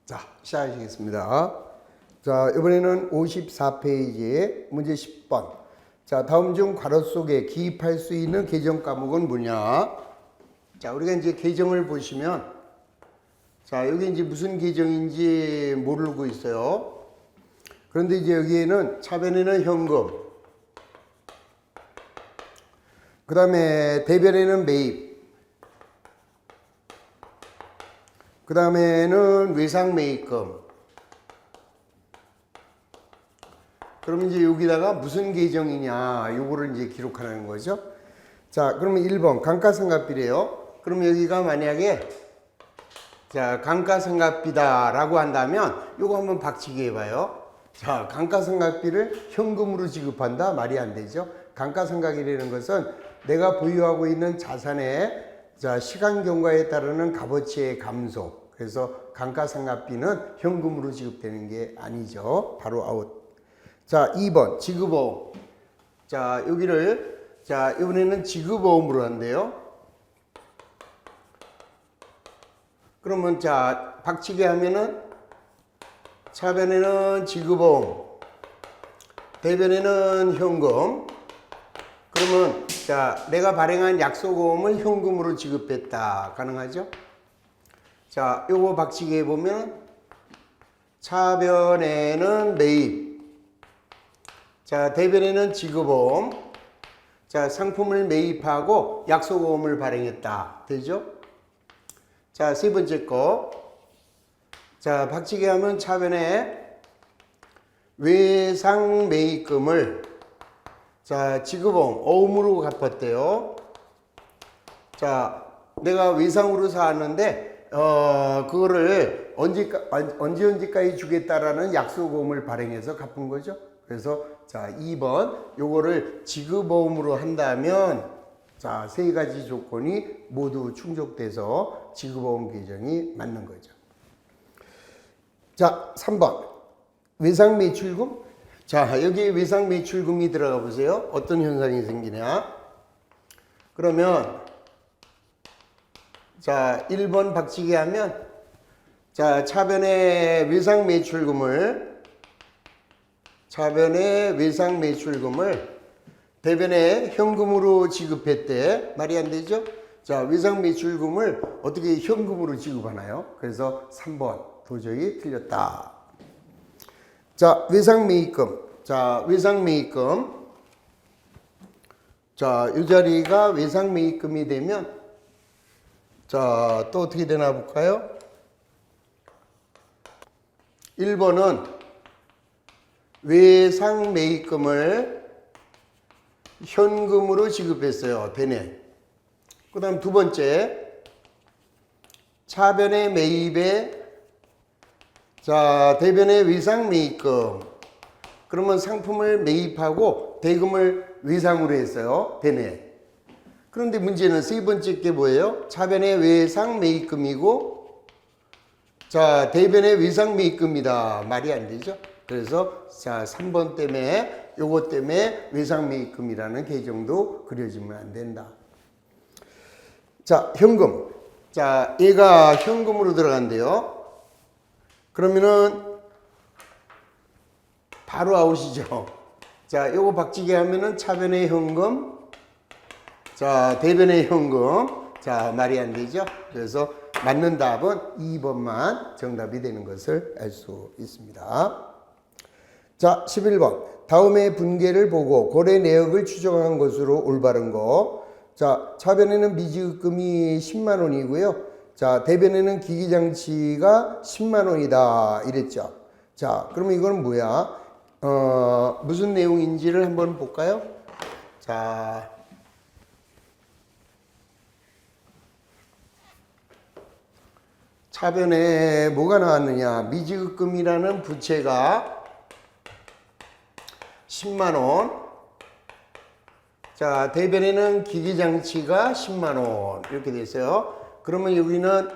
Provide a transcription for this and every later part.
자, 시작하시겠습니다. 자, 이번에는 54페이지에 문제 10번. 자, 다음 중 괄호 속에 기입할 수 있는 계정 과목은 뭐냐? 자, 우리가 이제 계정을 보시면, 자, 여기 이제 무슨 계정인지 모르고 있어요. 그런데 이제 여기에는 차변에는 현금, 그 다음에 대변에는 매입, 그 다음에는 외상 매입금. 그러면 이제 여기다가 무슨 계정이냐, 요거를 이제 기록하는 거죠. 자, 그러면 1번 감가상각비래요. 그럼 여기가 만약에 자, 감가상각비다라고 한다면 요거 한번 박치기 해봐요. 자, 감가상각비를 현금으로 지급한다? 말이 안 되죠. 감가상각이라는 것은 내가 보유하고 있는 자산의 자, 시간 경과에 따르는 값어치의 감소. 그래서 감가상각비는 현금으로 지급되는 게 아니죠. 바로 아웃. 자, 2번 지급보험. 자, 여기를 자, 이번에는 지급보험으로 한대요. 그러면 자, 박치기 하면은 차변에는 지급보험, 대변에는 현금. 그러면 자, 내가 발행한 약속보험을 현금으로 지급했다. 가능하죠? 자, 요거 박치기 해보면 차변에는 매입, 자, 대변에는 지급보험, 자, 상품을 매입하고 약속보험을 발행했다. 되죠? 자, 세 번째 거. 자, 박치기 하면 차변에 외상 매입금을 자, 지급보험 어음으로 갚았대요. 자, 내가 외상으로 사왔는데 그거를 언제까지 주겠다라는 약속보험을 발행해서 갚은 거죠. 그래서 자, 2번 요거를 지급보험으로 한다면 자, 세 가지 조건이 모두 충족돼서 지급보험 계정이 맞는 거죠. 자, 3번 외상 매출금. 자, 여기 외상 매출금이 들어가 보세요. 어떤 현상이 생기냐? 그러면 자, 1번 박치기 하면 자, 차변의 외상 매출금을 대변에 현금으로 지급했대. 말이 안 되죠? 자, 외상 매출금을 어떻게 현금으로 지급하나요? 그래서 3번 도저히 틀렸다. 자, 외상 매입금. 자, 외상 매입금. 자, 이 자리가 외상 매입금이 되면 자, 또 어떻게 되나 볼까요? 1번은 외상 매입금을 현금으로 지급했어요. 되네. 그 다음 두 번째, 차변의 매입에 자, 대변의 외상 매입금. 그러면 상품을 매입하고 대금을 외상으로 했어요. 되네. 그런데 문제는 세 번째 게 뭐예요? 차변의 외상 매입금이고 자, 대변의 외상 매입금이다. 말이 안 되죠? 그래서 자, 3번 때문에 요것 때문에 외상 매입금이라는 계정도 그려지면 안 된다. 자, 현금. 자, 얘가 현금으로 들어간대요. 그러면은 바로 아웃이죠. 자, 요거 박치기 하면은 차변의 현금, 자, 대변의 현금. 자, 말이 안 되죠. 그래서 맞는 답은 2번만 정답이 되는 것을 알 수 있습니다. 자, 11번. 다음의 분계를 보고 거래 내역을 추정한 것으로 올바른 거. 자, 차변에는 미지급금이 10만 원이고요. 자, 대변에는 기기장치가 10만 원이다. 이랬죠. 자, 그러면 이거는 뭐야? 무슨 내용인지를 한번 볼까요? 자, 차변에 뭐가 나왔느냐? 미지급금이라는 부채가 10만 원. 자, 대변에는 기기장치가 10만 원. 이렇게 됐어요. 그러면 여기는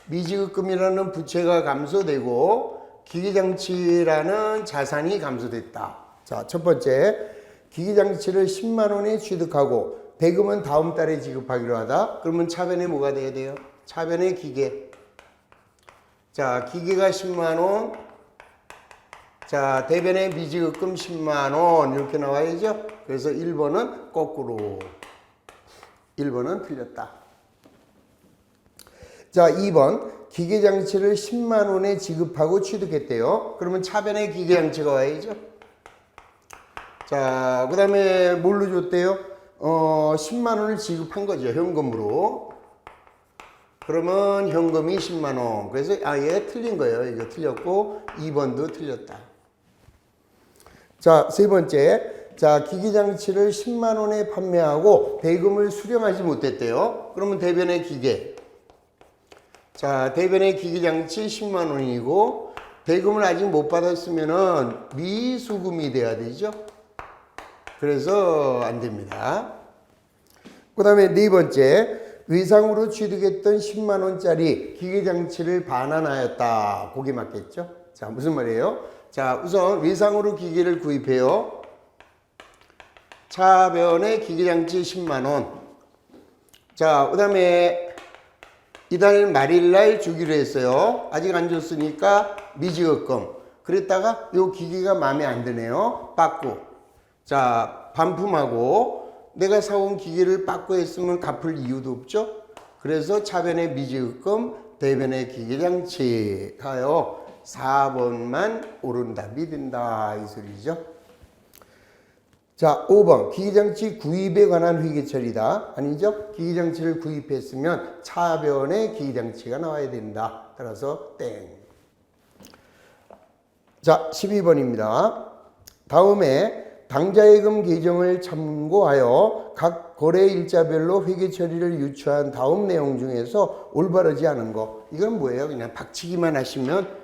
미지급금이라는 부채가 감소되고 기기장치라는 자산이 감소됐다. 자, 첫 번째, 기기장치를 10만 원에 취득하고 대금은 다음 달에 지급하기로 하다. 그러면 차변에 뭐가 돼야 돼요? 차변에 기계. 자, 기계가 10만 원. 자, 대변에 미지급금 10만 원 이렇게 나와야죠. 그래서 1번은 거꾸로. 1번은 틀렸다. 자, 2번. 기계장치를 10만 원에 지급하고 취득했대요. 그러면 차변에 기계장치가 와야죠. 자, 그 다음에 뭘로 줬대요? 10만 원을 지급한 거죠. 현금으로. 그러면 현금이 10만 원. 그래서 얘 틀린 거예요. 이거 틀렸고 2번도 틀렸다. 자, 세 번째. 자, 기계장치를 10만 원에 판매하고 대금을 수령하지 못했대요. 그러면 대변의 기계. 자, 대변의 기계장치 10만 원이고 대금을 아직 못 받았으면은 미수금이 돼야 되죠. 그래서 안 됩니다. 그 다음에 네 번째. 외상으로 취득했던 10만 원짜리 기계장치를 반환하였다. 그게 맞겠죠? 자, 무슨 말이에요? 자, 우선 외상으로 기계를 구입해요. 차변에 기계장치 10만 원. 자, 그 다음에 이달 말일날 주기로 했어요. 아직 안 줬으니까 미지급금. 그랬다가 요 기계가 마음에 안 드네요. 빠꾸. 자, 반품하고 내가 사온 기계를 빠꾸 했으면 갚을 이유도 없죠. 그래서 차변의 미지급금, 대변의 기계장치 하여 4번만 옳은 답이 된다 이 소리죠. 자, 5번 기계장치 구입에 관한 회계처리다. 아니죠? 기계장치를 구입했으면 차변의 기계장치가 나와야 된다. 따라서 땡. 자, 12번입니다. 다음에 당좌예금 계정을 참고하여 각 거래 일자별로 회계처리를 유추한 다음 내용 중에서 올바르지 않은 거. 이건 뭐예요? 그냥 박치기만 하시면.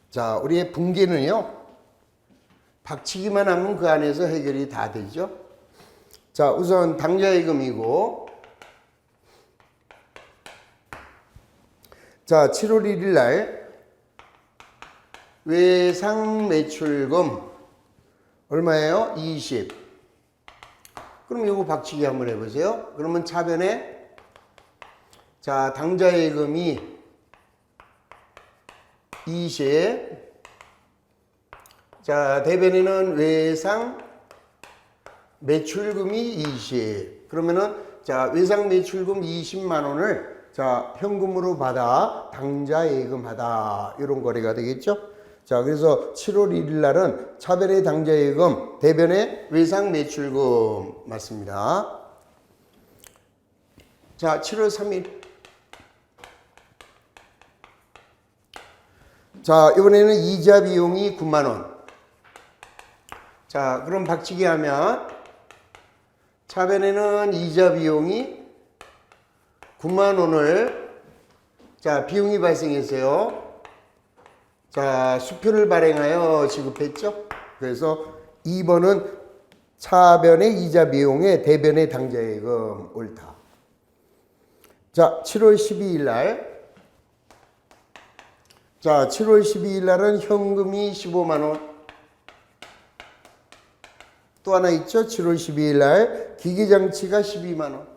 자, 우리의 분계는요. 박치기만 하면 그 안에서 해결이 다 되죠. 자, 우선 당좌예금이고 자, 7월 1일 날 외상 매출금 얼마예요? 20. 그럼 이거 박치기 한번 해보세요. 그러면 차변에 자, 당좌예금이 20. 자, 대변에는 외상 매출금이 20. 그러면은 자, 외상 매출금 20만 원을 자, 현금으로 받아 당좌예금하다. 이런 거래가 되겠죠? 자, 그래서 7월 1일 날은 차변의 당좌예금, 대변의 외상 매출금 맞습니다. 자, 7월 3일. 자, 이번에는 이자 비용이 9만 원. 자, 그럼 박치기 하면 차변에는 이자 비용이 9만 원을 자, 비용이 발생했어요. 자, 수표를 발행하여 지급했죠. 그래서 2번은 차변의 이자 비용에 대변의 당좌예금 옳다. 자, 7월 12일 날. 자, 7월 12일 날은 현금이 15만 원. 또 하나 있죠. 7월 12일 날 기계장치가 12만 원.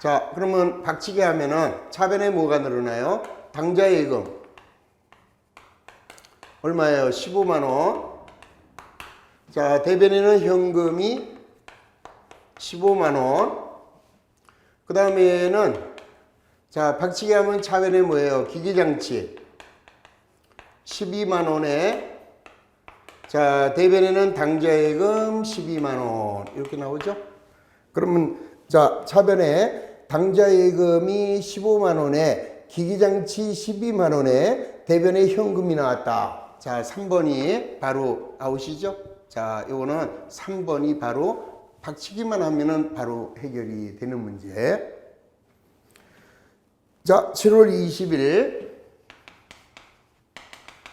자, 그러면 박치기 하면은 차변에 뭐가 늘어나요? 당좌예금 얼마예요? 15만 원. 자, 대변에는 현금이 15만 원. 그 다음에는 자, 박치기 하면 차변에 뭐예요? 기계장치 12만 원에 자, 대변에는 당좌예금 12만 원 이렇게 나오죠? 그러면 자, 차변에 당좌예금이 15만 원에 기계장치 12만 원에 대변에 현금이 나왔다. 자, 3번이 바로 아웃이죠? 자, 요거는 3번이 바로 박치기만 하면은 바로 해결이 되는 문제. 자, 7월 20일.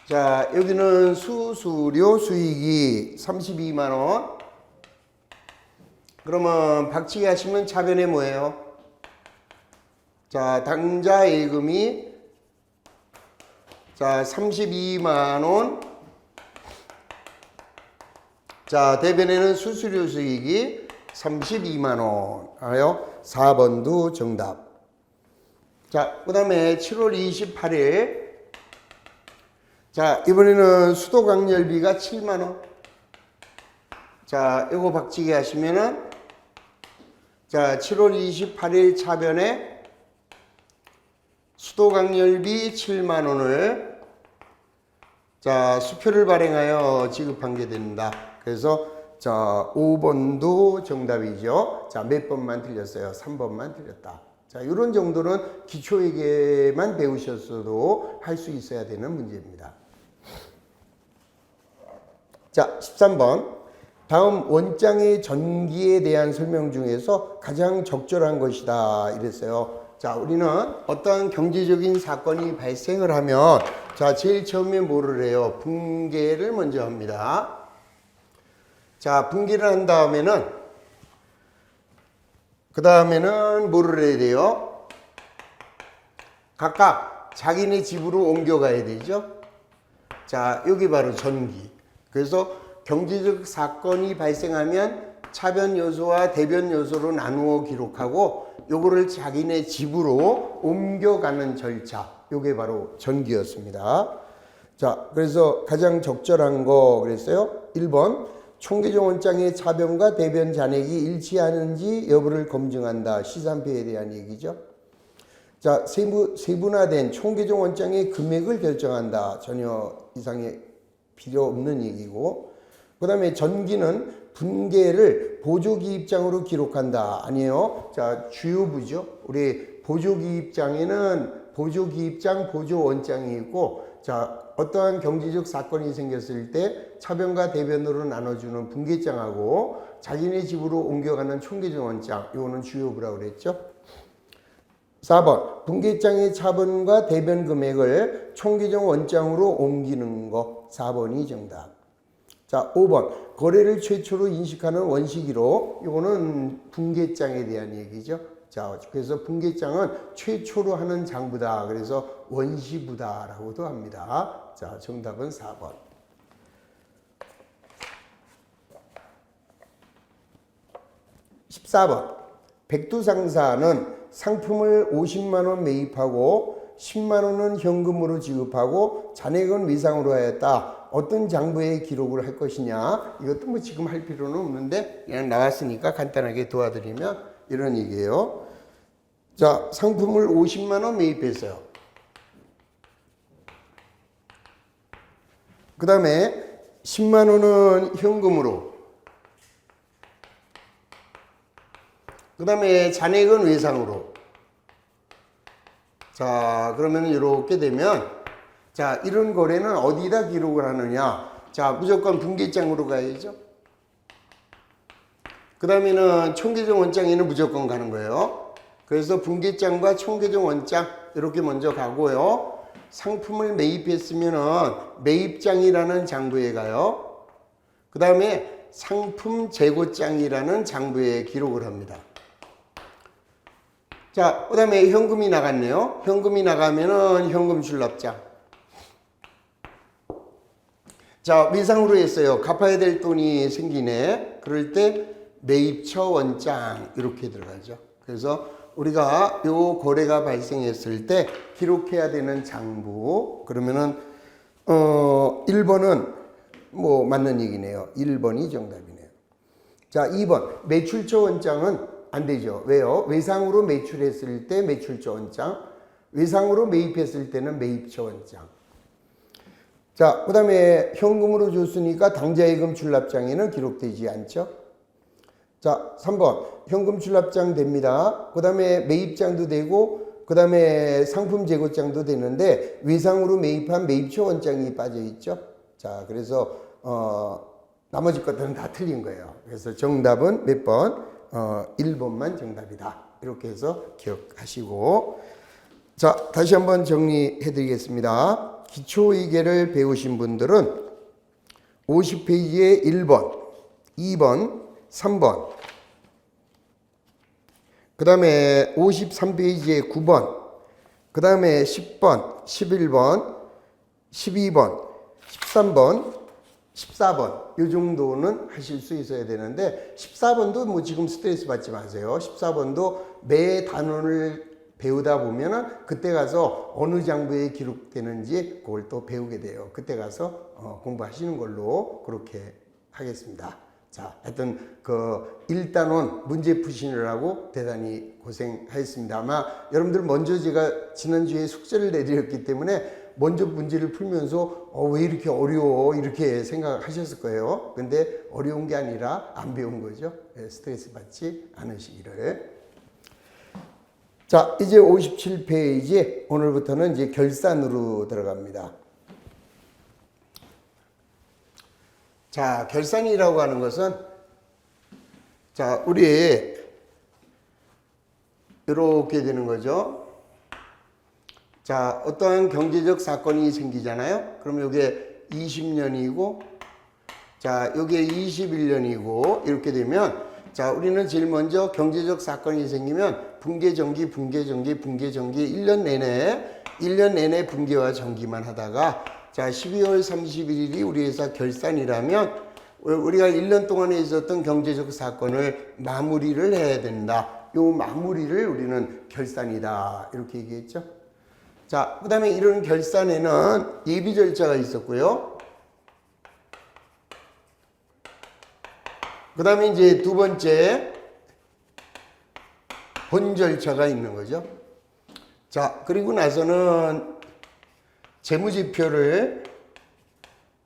자, 여기는 수수료 수익이 32만 원. 그러면 박치기 하시면 차변에 뭐예요? 자, 당좌예금이 자, 32만 원. 자, 대변에는 수수료 수익이 32만 원 하여 4번도 정답. 자, 그 다음에 7월 28일. 자, 이번에는 수도 강렬비가 7만 원. 자, 이거 박치기 하시면은 자, 7월 28일 차변에 수도 강렬비 7만 원을 자, 수표를 발행하여 지급한 게 됩니다. 그래서 자, 5번도 정답이죠. 자, 몇 번만 틀렸어요? 3번만 틀렸다. 자, 이런 정도는 기초회계만 배우셨어도 할 수 있어야 되는 문제입니다. 자, 13번. 다음 원장의 전기에 대한 설명 중에서 가장 적절한 것이다 이랬어요. 자, 우리는 어떠한 경제적인 사건이 발생을 하면 자, 제일 처음에 뭐를 해요? 붕괴를 먼저 합니다. 자, 붕괴를 한 다음에는 그 다음에는 뭐를 해야 돼요? 각각 자기네 집으로 옮겨가야 되죠. 자, 여기 바로 전기. 그래서 경제적 사건이 발생하면 차변 요소와 대변 요소로 나누어 기록하고 요거를 자기네 집으로 옮겨가는 절차. 요게 바로 전기였습니다. 자, 그래서 가장 적절한 거 그랬어요. 1번. 총계종 원장의 차변과 대변 잔액이 일치하는지 여부를 검증한다. 시산표에 대한 얘기죠. 자, 세분화된 총계종 원장의 금액을 결정한다. 전혀 이상의 필요 없는 얘기고. 그 다음에 전기는 분계를 보조기입장으로 기록한다. 아니에요. 자, 주요부죠. 우리 보조기입장에는 보조기입장, 보조원장이 있고, 자, 어떠한 경제적 사건이 생겼을 때 차변과 대변으로 나눠주는 분계장하고 자기네 집으로 옮겨가는 총계종 원장, 이거는 주요부라고 그랬죠. 4번, 분계장의 차변과 대변 금액을 총계종 원장으로 옮기는 거. 4번이 정답. 자, 5번. 거래를 최초로 인식하는 원시기로. 이거는 분계장에 대한 얘기죠. 자, 그래서 분계장은 최초로 하는 장부다. 그래서 원시부다라고도 합니다. 자, 정답은 4번. 14번. 백두상사는 상품을 50만 원 매입하고 10만 원은 현금으로 지급하고 잔액은 외상으로 하였다. 어떤 장부에 기록을 할 것이냐. 이것도 뭐 지금 할 필요는 없는데 그냥 나왔으니까 간단하게 도와드리면 이런 얘기예요. 자, 상품을 50만 원 매입했어요. 그 다음에 10만 원은 현금으로. 그 다음에 잔액은 외상으로. 자, 그러면 이렇게 되면 자, 이런 거래는 어디다 기록을 하느냐? 자, 무조건 분계장으로 가야죠. 그 다음에는 총계종 원장에는 무조건 가는 거예요. 그래서 분계장과 총계종 원장 이렇게 먼저 가고요. 상품을 매입했으면은 매입장이라는 장부에 가요. 그 다음에 상품 재고장이라는 장부에 기록을 합니다. 자, 그 다음에 현금이 나갔네요. 현금이 나가면은 현금 출납장. 자, 외상으로 했어요. 갚아야 될 돈이 생기네. 그럴 때 매입처 원장 이렇게 들어가죠. 그래서 우리가 요 거래가 발생했을 때 기록해야 되는 장부. 그러면은 1번은 뭐 맞는 얘기네요. 1번이 정답이네요. 자, 2번 매출처 원장은 안 되죠. 왜요? 외상으로 매출했을 때 매출처 원장, 외상으로 매입했을 때는 매입처 원장. 자, 그 다음에 현금으로 줬으니까 당좌예금 출납장에는 기록되지 않죠. 자, 3번 현금 출납장 됩니다. 그 다음에 매입장도 되고 그 다음에 상품 재고장도 되는데 외상으로 매입한 매입처 원장이 빠져 있죠. 자, 그래서 나머지 것들은 다 틀린 거예요. 그래서 정답은 몇 번? 1번만 정답이다. 이렇게 해서 기억하시고, 자, 다시 한번 정리해 드리겠습니다. 기초회계를 배우신 분들은 50페이지에 1번, 2번, 3번, 그 다음에 53페이지에 9번, 그 다음에 10번, 11번, 12번, 13번, 14번 요 정도는 하실 수 있어야 되는데 14번도 뭐 지금 스트레스 받지 마세요. 14번도 매 단원을 배우다 보면은 그때 가서 어느 장부에 기록되는지 그걸 또 배우게 돼요. 그때 가서 공부하시는 걸로 그렇게 하겠습니다. 자, 하여튼 그 1단원 문제 푸시느라고 대단히 고생하셨습니다. 아마 여러분들 먼저 제가 지난주에 숙제를 내드렸기 때문에 먼저 문제를 풀면서 왜 이렇게 어려워 이렇게 생각하셨을 거예요. 근데 어려운 게 아니라 안 배운 거죠. 스트레스 받지 않으시기를. 자, 이제 57페이지 오늘부터는 이제 결산으로 들어갑니다. 자, 결산이라고 하는 것은 자, 우리 이렇게 되는 거죠. 자, 어떤 경제적 사건이 생기잖아요. 그럼 이게 20년이고, 자, 이게 21년이고, 이렇게 되면, 자, 우리는 제일 먼저 경제적 사건이 생기면 붕괴정기, 붕괴정기, 붕괴정기 1년 내내 붕괴와 정기만 하다가, 자, 12월 31일이 우리 회사 결산이라면, 우리가 1년 동안에 있었던 경제적 사건을 마무리를 해야 된다. 요 마무리를 우리는 결산이다. 이렇게 얘기했죠. 자, 그 다음에 이런 결산에는 예비 절차가 있었고요. 그 다음에 이제 두 번째 본 절차가 있는 거죠. 자, 그리고 나서는 재무지표를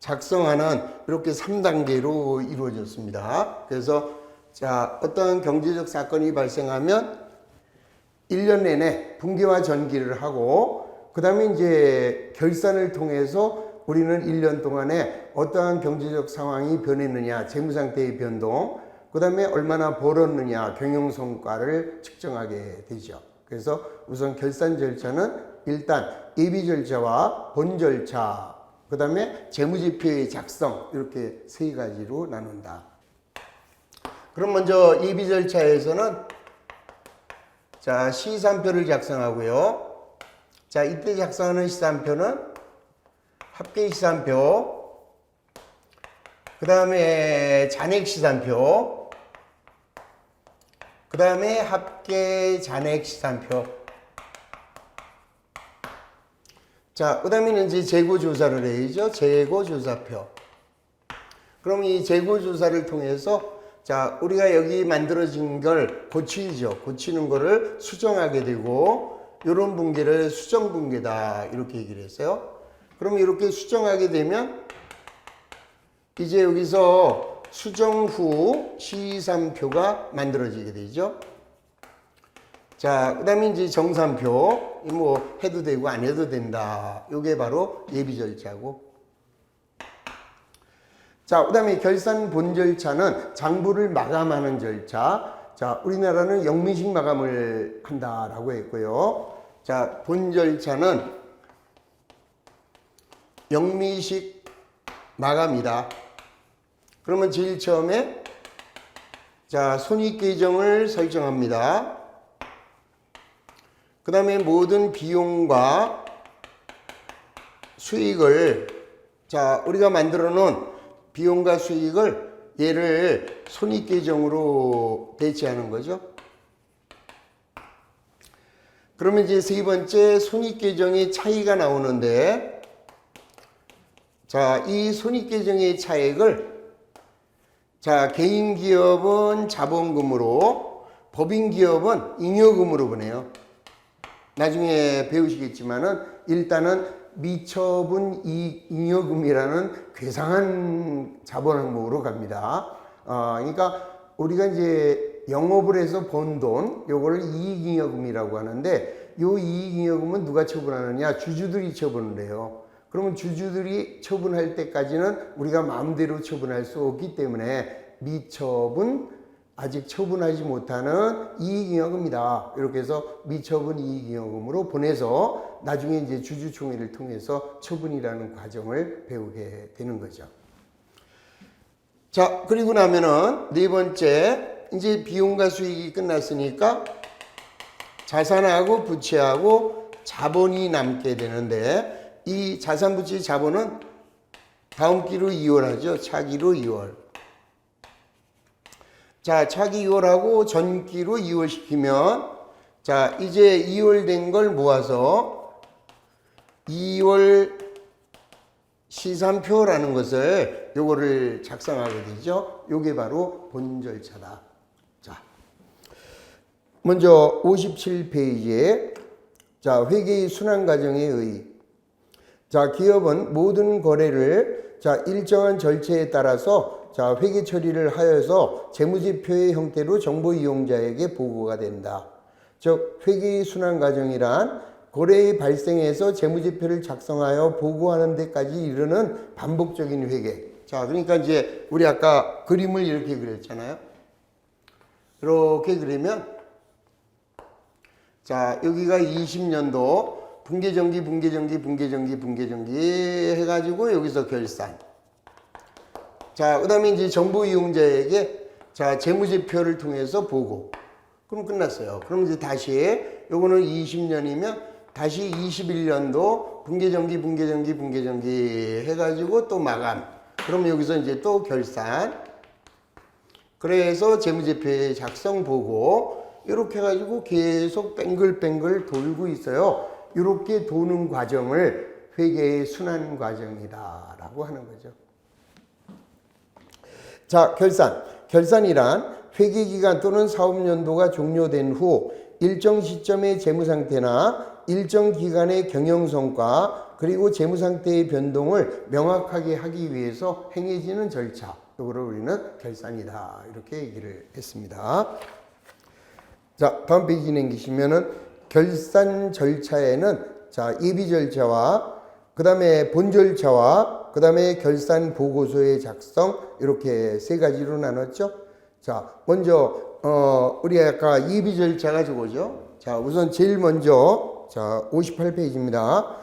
작성하는 이렇게 3단계로 이루어졌습니다. 그래서 자, 어떤 경제적 사건이 발생하면 1년 내내 붕괴와 전기를 하고 그 다음에 이제 결산을 통해서 우리는 1년 동안에 어떠한 경제적 상황이 변했느냐, 재무상태의 변동, 그 다음에 얼마나 벌었느냐, 경영성과를 측정하게 되죠. 그래서 우선 결산 절차는 일단 예비 절차와 본 절차, 그 다음에 재무지표의 작성 이렇게 세 가지로 나눈다. 그럼 먼저 예비 절차에서는 자, 시산표를 작성하고요. 자, 이때 작성하는 시산표는 합계 시산표, 그 다음에 잔액 시산표, 그 다음에 합계 잔액 시산표. 자, 그 다음에는 이제 재고조사를 해야죠. 재고조사표. 그럼 이 재고조사를 통해서 자, 우리가 여기 만들어진 걸 고치죠. 고치는 거를 수정하게 되고 이런 붕괴를 수정 붕괴다 이렇게 얘기를 했어요. 그럼 이렇게 수정하게 되면 이제 여기서 수정 후 시산표가 만들어지게 되죠. 자, 그 다음에 이제 정산표 뭐 해도 되고 안 해도 된다. 이게 바로 예비 절차고. 자, 그 다음에 결산 본 절차는 장부를 마감하는 절차. 자, 우리나라는 영미식 마감을 한다라고 했고요. 자, 본 절차는 영미식 마감이다. 그러면 제일 처음에 자, 손익계정을 설정합니다. 그 다음에 모든 비용과 수익을 자, 우리가 만들어 놓은 비용과 수익을 얘를 손익계정으로 배치하는 거죠. 그러면 이제 세 번째 손익계정의 차이가 나오는데 자, 이 손익계정의 차액을 자, 개인기업은 자본금으로 법인기업은 잉여금으로 보내요. 나중에 배우시겠지만은 일단은 미처분 잉여금이라는 괴상한 자본 항목으로 갑니다. 그러니까 우리가 이제 영업을 해서 번 돈, 요거를 이익잉여금이라고 하는데 요 이익잉여금은 누가 처분하느냐? 주주들이 처분을 해요. 그러면 주주들이 처분할 때까지는 우리가 마음대로 처분할 수 없기 때문에 미처분, 아직 처분하지 못하는 이익잉여금이다. 이렇게 해서 미처분 이익잉여금으로 보내서 나중에 이제 주주총회를 통해서 처분이라는 과정을 배우게 되는 거죠. 자, 그리고 나면은 네 번째, 이제 비용과 수익이 끝났으니까 자산하고 부채하고 자본이 남게 되는데 이 자산, 부채, 자본은 다음 기로 이월하죠. 차기로 이월. 자, 차기 이월하고 전기로 이월시키면, 자, 이제 이월된 걸 모아서 2월 시산표라는 것을 요거를 작성하게 되죠. 요게 바로 본 절차다. 자, 먼저 57페이지에 자, 회계의 순환 과정에 의의. 자, 기업은 모든 거래를 자, 일정한 절차에 따라서 자, 회계 처리를 하여서 재무제표의 형태로 정보 이용자에게 보고가 된다. 즉, 회계의 순환 과정이란 거래의 발생에서 재무제표를 작성하여 보고하는 데까지 이르는 반복적인 회계. 자, 그러니까 이제 우리 아까 그림을 이렇게 그렸잖아요. 이렇게 그리면 자, 여기가 20년도 분계정기 해가지고 여기서 결산. 자, 그 다음에 이제 정보 이용자에게 자, 재무제표를 통해서 보고. 그럼 끝났어요. 그럼 이제 다시 요거는 20년이면 다시 21년도 분계정기 해가지고 또 마감. 그럼 여기서 이제 또 결산. 그래서 재무제표의 작성 보고 이렇게 해가지고 계속 뱅글뱅글 돌고 있어요. 이렇게 도는 과정을 회계의 순환 과정이다 라고 하는 거죠. 자, 결산. 결산이란 회계기간 또는 사업연도가 종료된 후 일정 시점의 재무상태나 일정 기간의 경영성과 그리고 재무상태의 변동을 명확하게 하기 위해서 행해지는 절차. 이거를 우리는 결산이다. 이렇게 얘기를 했습니다. 자, 다음 페이지 넘기시면은 결산 절차에는 자, 예비 절차와 그 다음에 본 절차와 그 다음에 결산 보고서의 작성 이렇게 세 가지로 나눴죠. 자, 먼저 우리 아까 예비 절차가 저거죠. 자, 우선 제일 먼저 자, 58페이지입니다.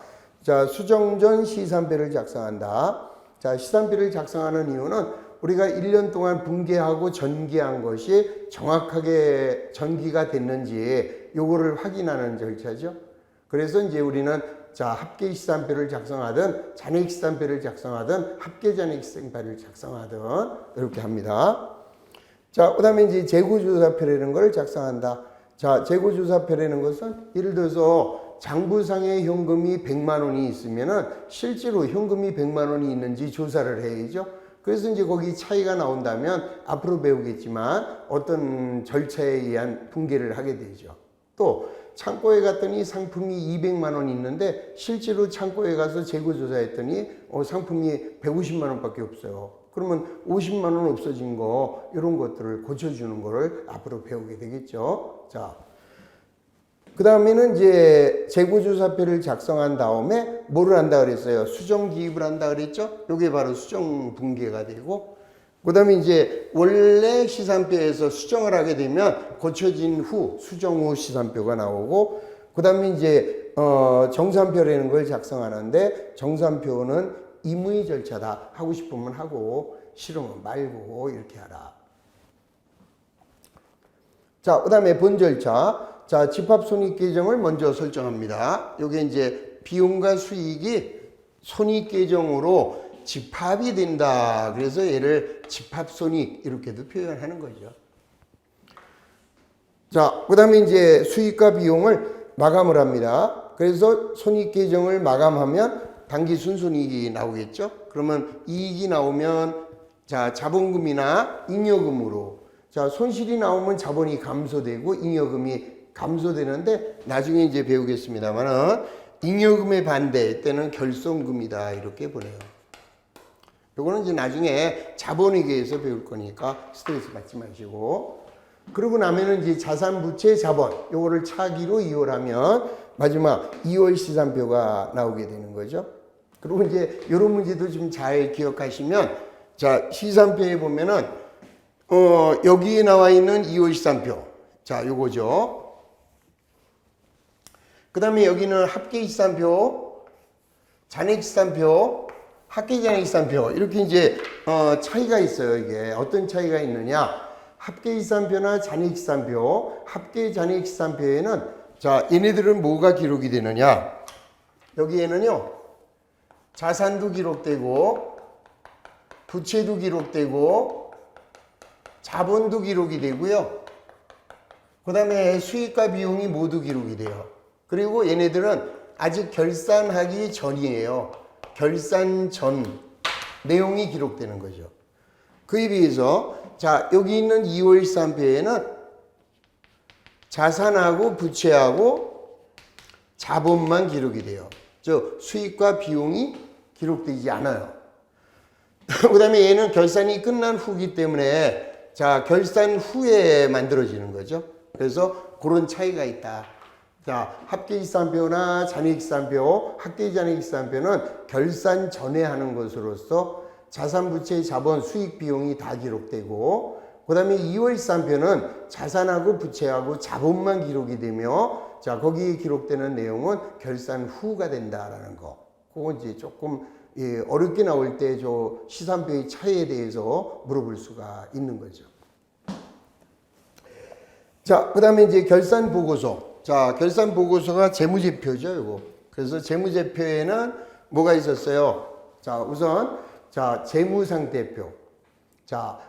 자, 수정 전 시산표를 작성한다. 자, 시산표를 작성하는 이유는 우리가 1년 동안 분계하고 전기한 것이 정확하게 전기가 됐는지 요거를 확인하는 절차죠. 그래서 이제 우리는 자, 합계 시산표를 작성하든 잔액 시산표를 작성하든 합계 잔액 시산표를 작성하든 이렇게 합니다. 자, 그 다음에 이제 재고조사표라는 걸 작성한다. 자, 재고조사표라는 것은 예를 들어서 장부상의 현금이 100만 원이 있으면은 실제로 현금이 100만 원이 있는지 조사를 해야죠. 그래서 이제 거기 차이가 나온다면 앞으로 배우겠지만 어떤 절차에 의한 분계를 하게 되죠. 또 창고에 갔더니 상품이 200만 원 있는데 실제로 창고에 가서 재고조사했더니 상품이 150만 원밖에 없어요. 그러면 50만 원 없어진 거 이런 것들을 고쳐주는 거를 앞으로 배우게 되겠죠. 자, 그 다음에는 이제 재고조사표를 작성한 다음에 뭐를 한다 그랬어요? 수정 기입을 한다 그랬죠? 이게 바로 수정 분계가 되고, 그 다음에 이제 원래 시산표에서 수정을 하게 되면 고쳐진 후 수정 후 시산표가 나오고, 그 다음에 이제 정산표라는 걸 작성하는데 정산표는 임의 절차다. 하고 싶으면 하고 싫으면 말고 이렇게 하라. 자, 그 다음에 본 절차. 자, 집합손익계정을 먼저 설정합니다. 요게 이제 비용과 수익이 손익계정으로 집합이 된다. 그래서 얘를 집합손익 이렇게도 표현하는 거죠. 자, 그 다음에 이제 수익과 비용을 마감을 합니다. 그래서 손익계정을 마감하면 당기 순손익이 나오겠죠. 그러면 이익이 나오면 자, 자본금이나 잉여금으로 자, 손실이 나오면 자본이 감소되고 잉여금이 감소되는데 나중에 이제 배우겠습니다만은 잉여금의 반대 때는 결손금이다 이렇게 보내요. 요거는 이제 나중에 자본회계에서 배울 거니까 스트레스 받지 마시고, 그러고 나면은 이제 자산부채 자본 요거를 차기로 이월하면 마지막 2월 시산표가 나오게 되는 거죠. 그리고 이제 이런 문제도 좀 잘 기억하시면 자, 시산표에 보면은 여기에 나와 있는 2월 시산표 자, 요거죠. 그 다음에 여기는 합계 시산표, 잔액 시산표, 합계 잔액 시산표 이렇게 이제 차이가 있어요. 이게 어떤 차이가 있느냐? 합계 시산표나 잔액 시산표, 합계 잔액 시산표에는 자, 얘네들은 뭐가 기록이 되느냐? 여기에는요, 자산도 기록되고 부채도 기록되고 자본도 기록이 되고요. 그 다음에 수익과 비용이 모두 기록이 돼요. 그리고 얘네들은 아직 결산하기 전이에요. 결산 전 내용이 기록되는 거죠. 그에 비해서 자, 여기 있는 2월 13표에는 자산하고 부채하고 자본만 기록이 돼요. 즉 수익과 비용이 기록되지 않아요. 그 다음에 얘는 결산이 끝난 후기 때문에 자, 결산 후에 만들어지는 거죠. 그래서 그런 차이가 있다. 자, 합계지산표나 잔액지산표, 합계잔액지산표는 결산 전에 하는 것으로서 자산, 부채, 자본, 수익, 비용이 다 기록되고, 그 다음에 2월 13표는 자산하고 부채하고 자본만 기록이 되며, 자, 거기에 기록되는 내용은 결산 후가 된다라는 거. 그건 이제 조금 어렵게 나올 때 저 시산표의 차이에 대해서 물어볼 수가 있는 거죠. 자, 그 다음에 이제 결산 보고서. 자, 결산 보고서가 재무제표죠, 이거. 그래서 재무제표에는 뭐가 있었어요? 자, 우선, 자, 재무상태표. 자,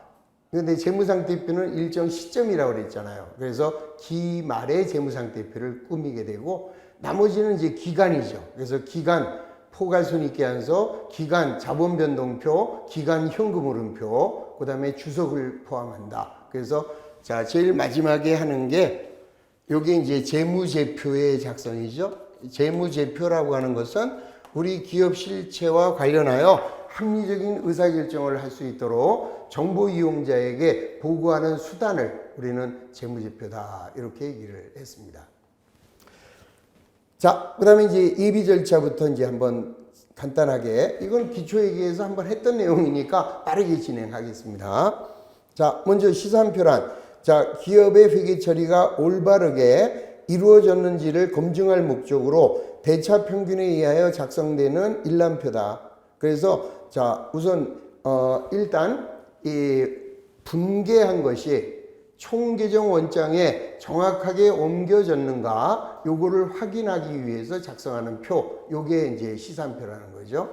근데 재무상태표는 일정 시점이라고 그랬잖아요. 그래서 기말에 재무상태표를 꾸미게 되고, 나머지는 이제 기간이죠. 그래서 기간, 포괄손익계산서, 기간 자본변동표, 기간 현금흐름표, 그 다음에 주석을 포함한다. 그래서 자, 제일 마지막에 하는 게 요게 이제 재무제표의 작성이죠. 재무제표라고 하는 것은 우리 기업 실체와 관련하여 합리적인 의사결정을 할 수 있도록 정보 이용자에게 보고하는 수단을 우리는 재무제표다. 이렇게 얘기를 했습니다. 자, 그 다음에 이제 예비 절차부터 이제 한번 간단하게, 이건 기초회계에서 한번 했던 내용이니까 빠르게 진행하겠습니다. 자, 먼저 시산표란, 자, 기업의 회계 처리가 올바르게 이루어졌는지를 검증할 목적으로 대차 평균에 의하여 작성되는 일람표다. 그래서 자, 우선 일단 이 분계한 것이 총계정 원장에 정확하게 옮겨졌는가 요거를 확인하기 위해서 작성하는 표, 요게 이제 시산표라는 거죠.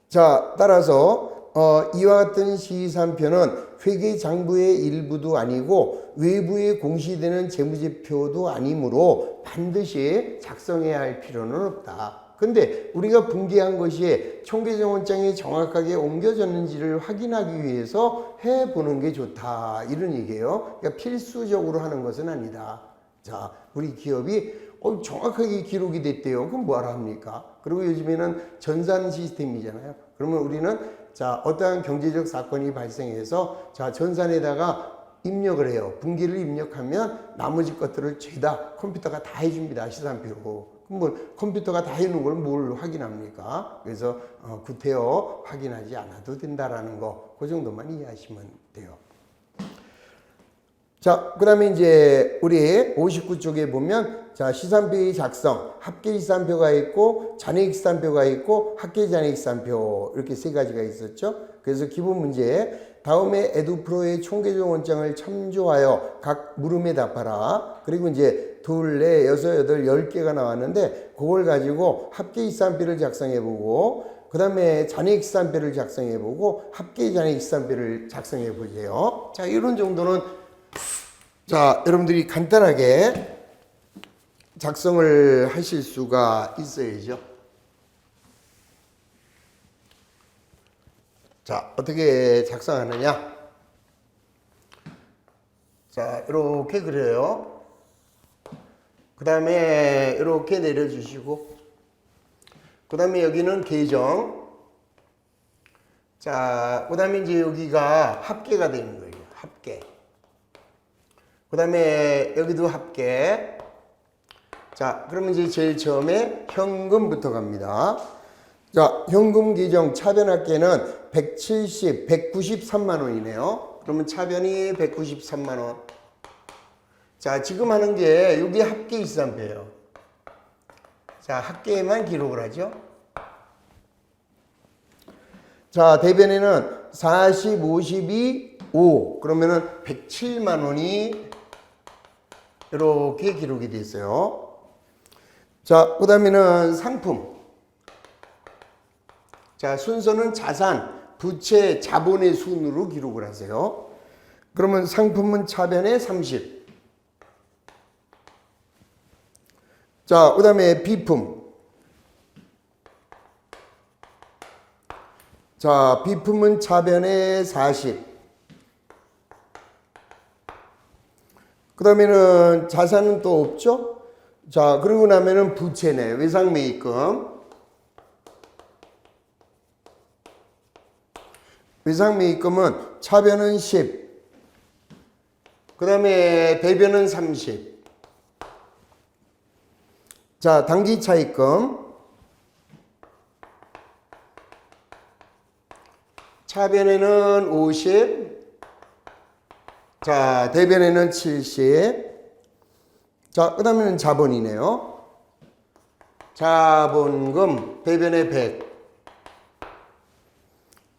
자, 따라서 이와 같은 시산표는 회계장부의 일부도 아니고 외부에 공시되는 재무제표도 아니므로 반드시 작성해야 할 필요는 없다. 근데 우리가 분계한 것이 총계정원장에 정확하게 옮겨졌는지를 확인하기 위해서 해보는 게 좋다. 이런 얘기예요. 그러니까 필수적으로 하는 것은 아니다. 자, 우리 기업이 정확하게 기록이 됐대요. 그럼 뭐하러 합니까? 그리고 요즘에는 전산 시스템이잖아요. 그러면 우리는 자, 어떠한 경제적 사건이 발생해서 자, 전산에다가 입력을 해요. 분기를 입력하면 나머지 것들을 죄다 컴퓨터가 다 해줍니다. 시산표로. 그럼 뭐 컴퓨터가 다 해놓은 걸 뭘 확인합니까? 그래서 구태여 확인하지 않아도 된다라는 거, 그 정도만 이해하시면 돼요. 자, 그 다음에 이제 우리 59쪽에 보면 자, 시산표의 작성, 합계시산표가 있고 잔액시산표가 있고 합계잔액시산표 이렇게 세 가지가 있었죠. 그래서 기본 문제 다음에 에듀프로의 총계정 원장을 참조하여 각 물음에 답하라. 그리고 이제 둘, 넷, 여섯, 여덟, 10개가 나왔는데 그걸 가지고 합계시산표를 작성해보고 그 다음에 잔액시산표를 작성해보고 합계잔액시산표를 작성해보세요. 자, 이런 정도는 자, 여러분들이 간단하게 작성을 하실 수가 있어야죠. 자, 어떻게 작성하느냐? 자, 이렇게 그려요. 그 다음에 이렇게 내려주시고, 그 다음에 여기는 계정. 자, 그 다음에 이제 여기가 합계가 되는 거예요. 합계. 그 다음에 여기도 합계. 자, 그러면 이제 제일 처음에 현금부터 갑니다. 자, 현금 계정 차변합계는 193만 원이네요. 그러면 차변이 193만 원. 자, 지금 하는 게 여기 합계시산표예요. 자, 합계에만 기록을 하죠. 자, 대변에는 40, 52, 5. 그러면은 107만 원이 이렇게 기록이 돼 있어요. 자, 그 다음에는 상품. 자, 순서는 자산, 부채, 자본의 순으로 기록을 하세요. 그러면 상품은 차변에 30. 자, 그 다음에 비품. 자, 비품은 차변에 40. 그 다음에는 자산은 또 없죠? 자, 그러고 나면은 부채네. 외상매입금. 외상매입금은 차변은 10. 그 다음에 대변은 30. 자, 당기차입금. 차변에는 50. 자, 대변에는 70. 자, 그 다음에는 자본이네요. 자본금, 대변에 100.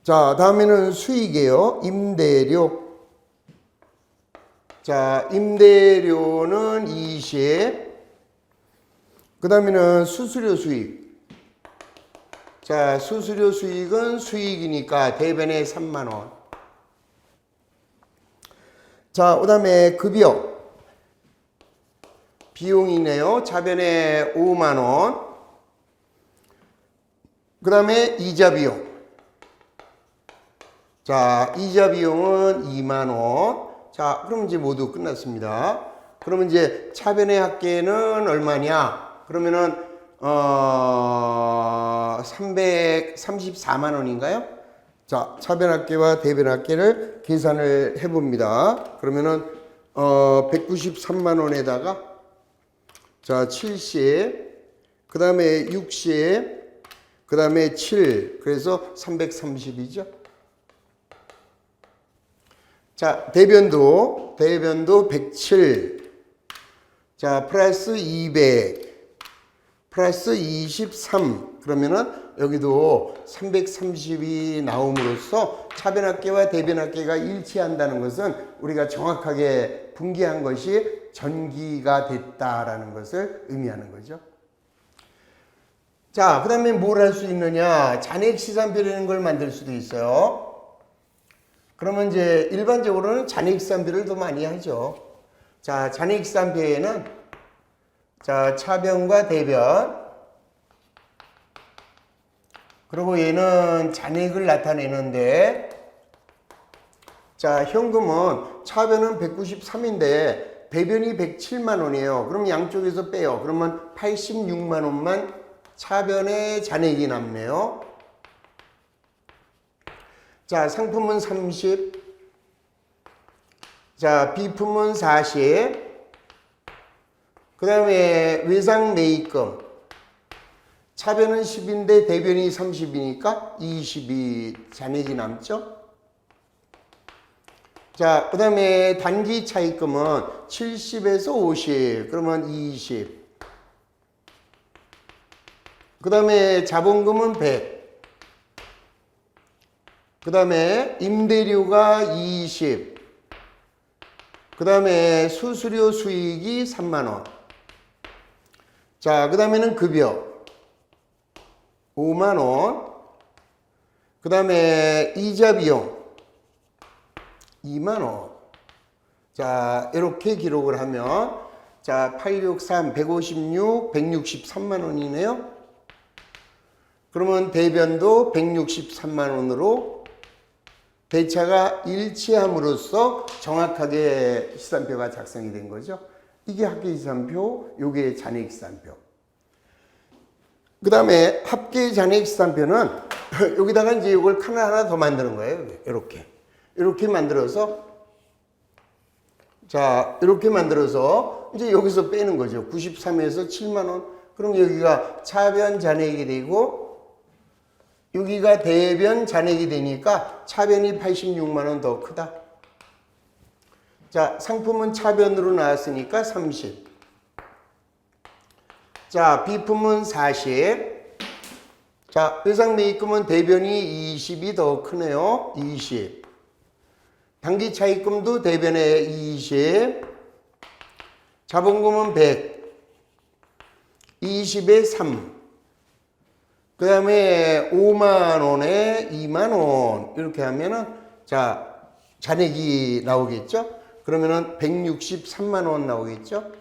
자, 다음에는 수익이에요. 임대료. 자, 임대료는 20. 그 다음에는 수수료 수익. 자, 수수료 수익은 수익이니까 대변에 3만원. 자, 그 다음에 급여. 비용이네요. 차변에 5만원. 그 다음에 이자 비용. 자, 이자 비용은 2만원. 자, 그럼 이제 모두 끝났습니다. 그러면 이제 차변의 합계는 얼마냐? 그러면은 334만 원인가요? 자, 차변 합계와 대변 합계를 계산을 해봅니다. 그러면은 193만 원에다가 자 70, 그 다음에 60, 그 다음에 7, 그래서 330이죠. 자, 대변도 107, 자 플러스 200, 플러스 23, 그러면은 여기도 330이 나옴으로써 차변합계와 대변합계가 일치한다는 것은 우리가 정확하게 분기한 것이 전기가 됐다라는 것을 의미하는 거죠. 자, 그 다음에 뭘 할 수 있느냐? 잔액시산표라는 걸 만들 수도 있어요. 그러면 이제 일반적으로는 잔액시산표를 더 많이 하죠. 자, 잔액시산표에는 자, 차변과 대변, 그리고 얘는 잔액을 나타내는데, 자, 현금은 차변은 193인데 대변이 107만 원이에요. 그럼 양쪽에서 빼요. 그러면 86만 원만 차변에 잔액이 남네요. 자, 상품은 30. 자, 비품은 40. 그 다음에 외상매입금. 차변은 10인데 대변이 30이니까 20이 잔액이 남죠. 자, 그 다음에 단기차입금은 70에서 50. 그러면 20. 그 다음에 자본금은 100. 그 다음에 임대료가 20. 그 다음에 수수료 수익이 3만원. 자, 그 다음에는 급여 5만원. 그 다음에 이자 비용 2만원. 자, 이렇게 기록을 하면 자, 863, 156, 163만원이네요. 그러면 대변도 163만원으로 대차가 일치함으로써 정확하게 시산표가 작성이 된 거죠. 이게 합계시산표, 요게 잔액시산표. 그 다음에 합계잔액시산표는 여기다가 이제 이걸 하나 더 만드는 거예요. 이렇게 만들어서, 자, 이렇게 만들어서 이제 여기서 빼는 거죠. 93에서 7만원. 그럼 여기가 차변 잔액이 되고 여기가 대변 잔액이 되니까 차변이 86만원 더 크다. 자, 상품은 차변으로 나왔으니까 30. 자, 비품은 40. 자, 외상매입금은 대변이 20이 더 크네요. 20. 단기차입금도 대변에 20. 자본금은 100. 20에 3. 그 다음에 5만 원에 2만 원 이렇게 하면은 자 잔액이 나오겠죠. 그러면은 163만 원 나오겠죠.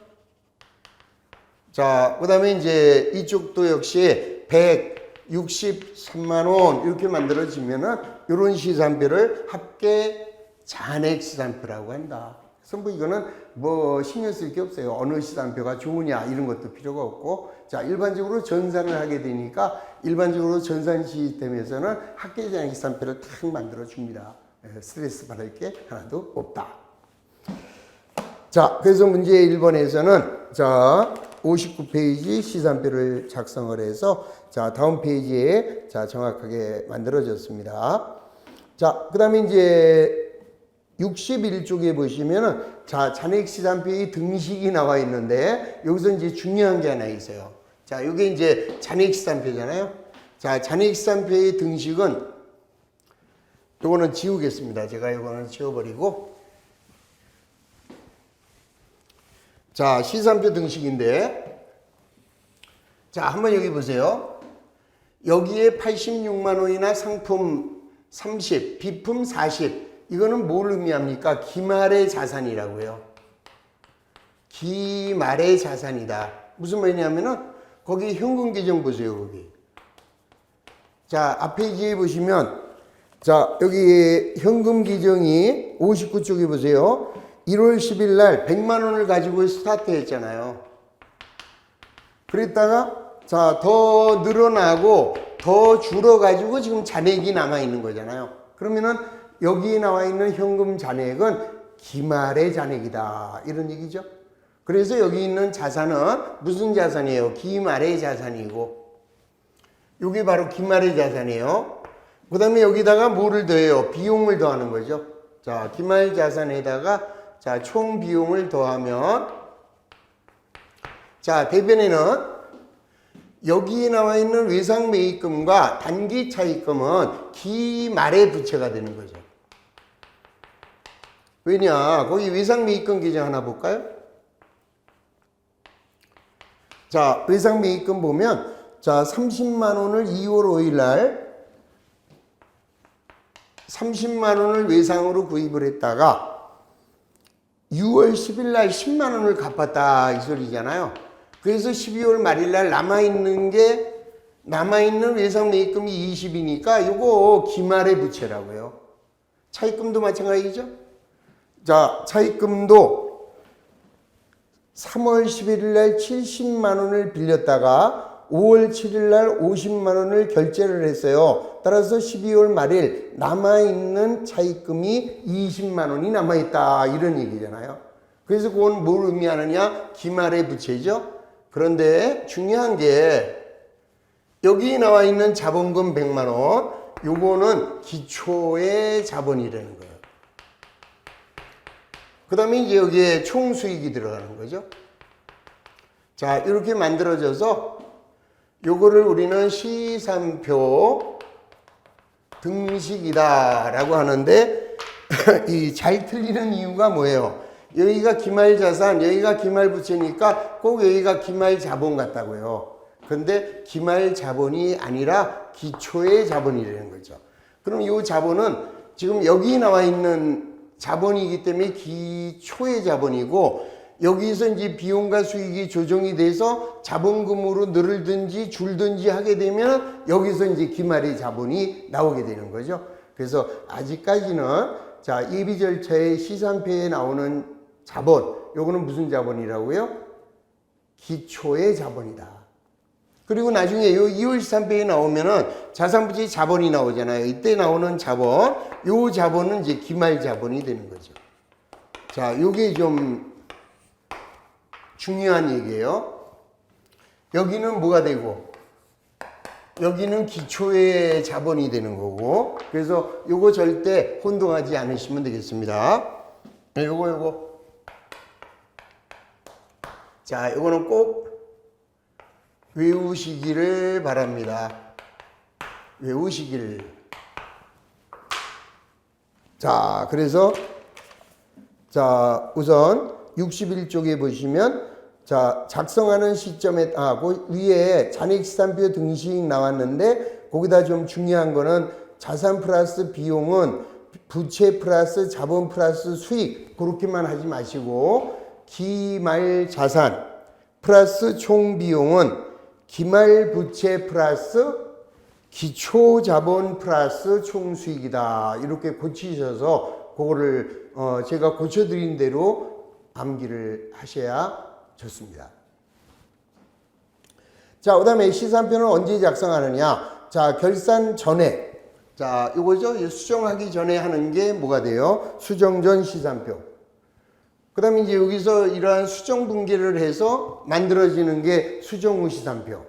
자, 그 다음에 이제 이쪽도 역시 163만 원 이렇게 만들어지면은 이런 시산표를 합계 잔액 시산표라고 한다. 그래서 뭐 이거는 뭐 신경 쓸 게 없어요. 어느 시산표가 좋으냐 이런 것도 필요가 없고, 자 일반적으로 전산을 하게 되니까 일반적으로 전산 시스템에서는 합계 잔액 시산표를 탁 만들어 줍니다. 스트레스 받을 게 하나도 없다. 자, 그래서 문제 1번에서는 자 59페이지 시산표를 작성을 해서 자 다음 페이지에 자 정확하게 만들어졌습니다. 자, 그 다음에 이제 61쪽에 보시면은 자 잔액 시산표의 등식이 나와 있는데 여기서 이제 중요한 게 하나 있어요. 자, 이게 이제 잔액 시산표잖아요. 자, 잔액 시산표의 등식은 요거는 지우겠습니다. 제가 요거는 지워버리고, 자 시산표 등식인데 자 한번 여기 보세요. 여기에 86만 원이나 상품 30, 비품 40 이거는 뭘 의미합니까? 기말의 자산이라고요. 기말의 자산이다. 무슨 말이냐면은 거기 현금 계정 보세요. 거기 자 앞 페이지에 보시면 자 여기 현금 계정이 59쪽에 보세요. 1월 10일 날 100만 원을 가지고 스타트 했잖아요. 그랬다가 자 더 늘어나고 더 줄어가지고 지금 잔액이 남아있는 거잖아요. 그러면은 여기 나와 있는 현금 잔액은 기말의 잔액이다 이런 얘기죠. 그래서 여기 있는 자산은 무슨 자산이에요? 기말의 자산이고, 이게 바로 기말의 자산이에요. 그 다음에 여기다가 뭐를 더해요? 비용을 더하는 거죠. 자 기말 자산에다가 자 총 비용을 더하면 자 대변에는 여기에 나와 있는 외상 매입금과 단기 차입금은 기말의 부채가 되는 거죠. 왜냐? 거기 외상 매입금 계정 하나 볼까요? 자, 외상 매입금 보면 자 30만 원을 2월 5일 날 30만 원을 외상으로 구입을 했다가 6월 10일 날 10만 원을 갚았다 이 소리잖아요. 그래서 12월 말일 날 남아있는 외상 매입금이 20이니까 요거 기말의 부채라고요. 차입금도 마찬가지죠. 자, 차입금도 3월 11일 날 70만 원을 빌렸다가 5월 7일 날 50만 원을 결제를 했어요. 따라서 12월 말일 남아있는 차입금이 20만 원이 남아있다 이런 얘기잖아요. 그래서 그건 뭘 의미하느냐? 기말의 부채죠. 그런데 중요한 게 여기 나와 있는 자본금 100만 원 요거는 기초의 자본이라는 거예요. 그 다음에 이제 여기에 총수익이 들어가는 거죠. 자 이렇게 만들어져서 요거를 우리는 시산표 등식이다 라고 하는데 이 잘 틀리는 이유가 뭐예요? 여기가 기말자산, 여기가 기말부채니까 꼭 여기가 기말자본 같다고요. 근데 기말자본이 아니라 기초의 자본이라는 거죠. 그럼 이 자본은 지금 여기 나와 있는 자본이기 때문에 기초의 자본이고, 여기서 이제 비용과 수익이 조정이 돼서 자본금으로 늘든지 줄든지 하게 되면 여기서 이제 기말의 자본이 나오게 되는 거죠. 그래서 아직까지는 자 예비 절차의 시산표에 나오는 자본, 요거는 무슨 자본이라고요? 기초의 자본이다. 그리고 나중에 요 2월 13페이지에 나오면은 자산부채 자본이 나오잖아요. 이때 나오는 자본, 요 자본은 이제 기말 자본이 되는 거죠. 자, 요게 좀 중요한 얘기예요. 여기는 뭐가 되고, 여기는 기초의 자본이 되는 거고, 그래서 요거 절대 혼동하지 않으시면 되겠습니다. 요거. 자, 요거는 꼭 외우시기를 바랍니다. 외우시기를. 자, 그래서 자, 우선 61쪽에 보시면 자, 작성하는 시점에, 그 위에 잔액시산표 등식 나왔는데, 거기다 좀 중요한 거는 자산 플러스 비용은 부채 플러스 자본 플러스 수익, 그렇게만 하지 마시고, 기말 자산 플러스 총 비용은 기말 부채 플러스 기초 자본 플러스 총 수익이다. 이렇게 고치셔서, 그거를, 제가 고쳐드린 대로 암기를 하셔야 좋습니다. 자, 그 다음에 시산표는 언제 작성하느냐? 자, 결산 전에. 자, 요거죠? 수정하기 전에 하는 게 뭐가 돼요? 수정 전 시산표. 그 다음에 이제 여기서 이러한 수정 분계를 해서 만들어지는 게 수정 후 시산표.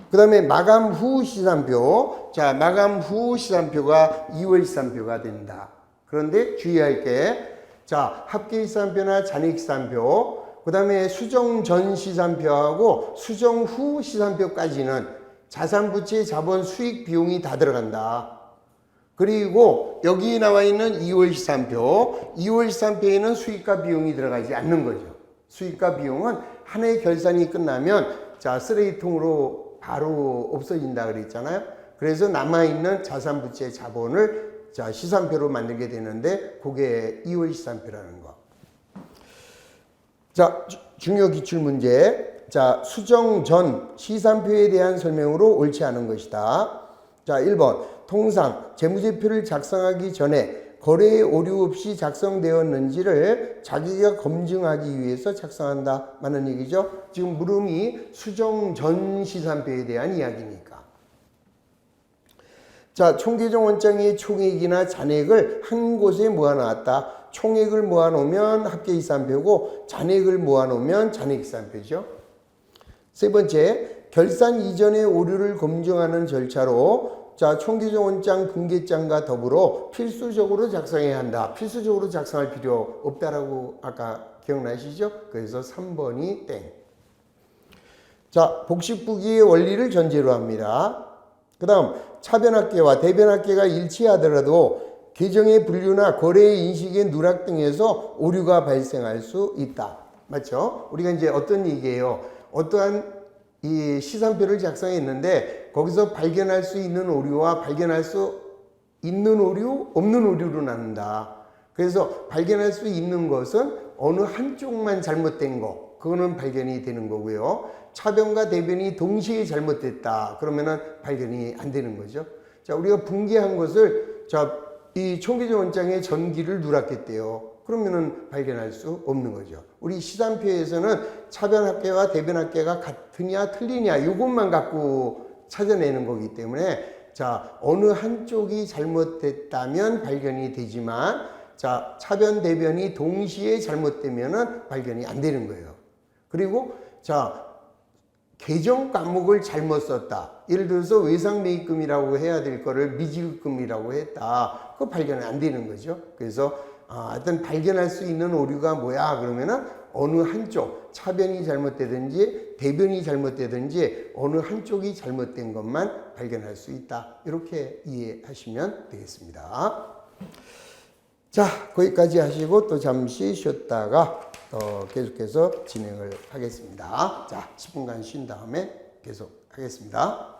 그 다음에 마감 후 시산표. 자, 마감 후 시산표가 2월 시산표가 된다. 그런데 주의할 게, 자, 합계 시산표나 잔액 시산표, 그 다음에 수정 전 시산표하고 수정 후 시산표까지는 자산, 부채, 자본, 수익, 비용이 다 들어간다. 그리고 여기 나와 있는 2월 시산표, 2월 시산표에는 수익과 비용이 들어가지 않는 거죠. 수익과 비용은 한 해 결산이 끝나면 자, 쓰레기통으로 바로 없어진다 그랬잖아요. 그래서 남아있는 자산, 부채, 자본을 자, 시산표로 만들게 되는데 그게 2월 시산표라는 거. 자, 중요 기출문제. 자, 수정 전 시산표에 대한 설명으로 옳지 않은 것이다. 자, 1번. 통상 재무제표를 작성하기 전에 거래의 오류 없이 작성되었는지를 자기가 검증하기 위해서 작성한다. 라는 얘기죠. 지금 물음이 수정 전 시산표에 대한 이야기니까. 자, 총계정 원장의 총액이나 잔액을 한 곳에 모아놨다. 총액을 모아놓으면 합계시산표고 잔액을 모아놓으면 잔액시산표죠. 세 번째, 결산 이전의 오류를 검증하는 절차로 자, 총계정 원장 분계장과 더불어 필수적으로 작성해야 한다. 필수적으로 작성할 필요 없다라고 아까 기억나시죠? 그래서 3번이 땡. 자, 복식부기의 원리를 전제로 합니다. 그 다음 차변합계와 대변합계가 일치하더라도 계정의 분류나 거래의 인식의 누락 등에서 오류가 발생할 수 있다. 맞죠? 우리가 이제 어떤 얘기예요? 어떠한 이 시산표를 작성했는데 거기서 발견할 수 있는 오류와 발견할 수 있는 오류, 없는 오류로 나눈다. 그래서 발견할 수 있는 것은 어느 한쪽만 잘못된 거, 그거는 발견이 되는 거고요. 차변과 대변이 동시에 잘못됐다. 그러면은 발견이 안 되는 거죠. 자, 우리가 분계한 것을 자, 이 총계정 원장의 전기를 누락했대요. 그러면은 발견할 수 없는 거죠. 우리 시산표에서는 차변합계와 대변합계가 같으냐 틀리냐 이것만 갖고 찾아내는 거기 때문에 자, 어느 한쪽이 잘못됐다면 발견이 되지만 자, 차변 대변이 동시에 잘못되면은 발견이 안 되는 거예요. 그리고 자, 계정 과목을 잘못 썼다. 예를 들어서 외상매입금이라고 해야 될 거를 미지급금이라고 했다. 그거 발견이 안 되는 거죠. 그래서 하여튼 발견할 수 있는 오류가 뭐야? 그러면은 어느 한쪽, 차변이 잘못되든지 대변이 잘못되든지 어느 한쪽이 잘못된 것만 발견할 수 있다. 이렇게 이해하시면 되겠습니다. 자, 거기까지 하시고 또 잠시 쉬었다가 계속해서 진행을 하겠습니다. 자, 10분간 쉰 다음에 계속 하겠습니다.